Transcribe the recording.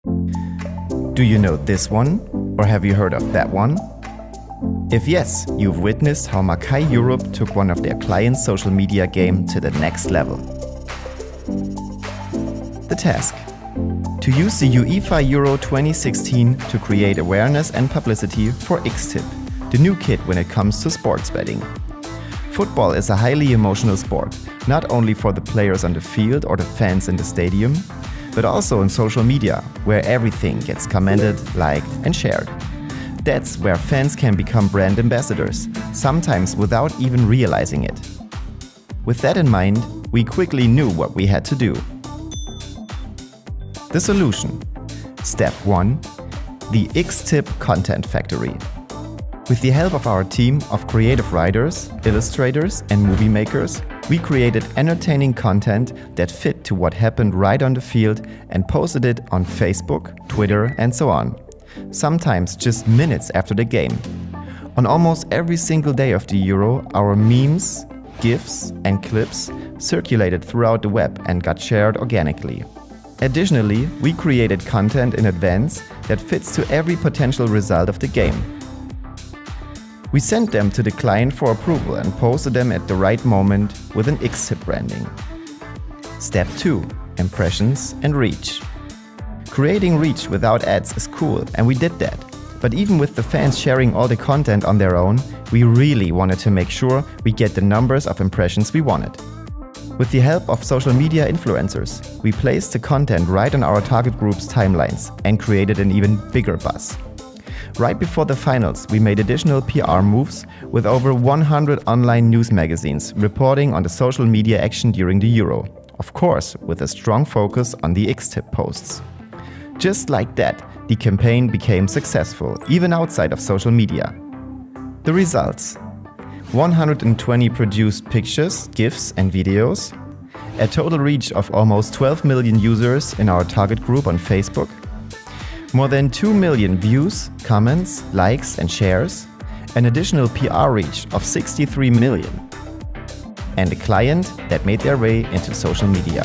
Do you know this one? Or have you heard of that one? If yes, you've witnessed how Makai Europe took one of their clients' social media game to the next level. The task: to use the UEFA Euro 2016 to create awareness and publicity for xTip, the new kid when it comes to sports betting. Football is a highly emotional sport, not only for the players on the field or the fans in the stadium, but also on social media, where everything gets commented, liked and shared. That's where fans can become brand ambassadors, sometimes without even realizing it. With that in mind, we quickly knew what we had to do. The solution. Step 1. The xTip Content Factory. With the help of our team of creative writers, illustrators and movie makers, we created entertaining content that fit to what happened right on the field and posted it on Facebook, Twitter and so on. Sometimes just minutes after the game. On almost every single day of the Euro, our memes, GIFs and clips circulated throughout the web and got shared organically. Additionally, we created content in advance that fits to every potential result of the game. We sent them to the client for approval and posted them at the right moment with an xTip branding. Step 2. Impressions and reach. Creating reach without ads is cool, and we did that. But even with the fans sharing all the content on their own, we really wanted to make sure we get the numbers of impressions we wanted. With the help of social media influencers, we placed the content right on our target group's timelines and created an even bigger buzz. Right before the finals, we made additional PR moves with over 100 online news magazines reporting on the social media action during the Euro. Of course, with a strong focus on the xTip posts. Just like that, the campaign became successful, even outside of social media. The results: 120 produced pictures, GIFs and videos, a total reach of almost 12 million users in our target group on Facebook, more than 2 million views, comments, likes and shares, an additional PR reach of 63 million, and a client that made their way into social media.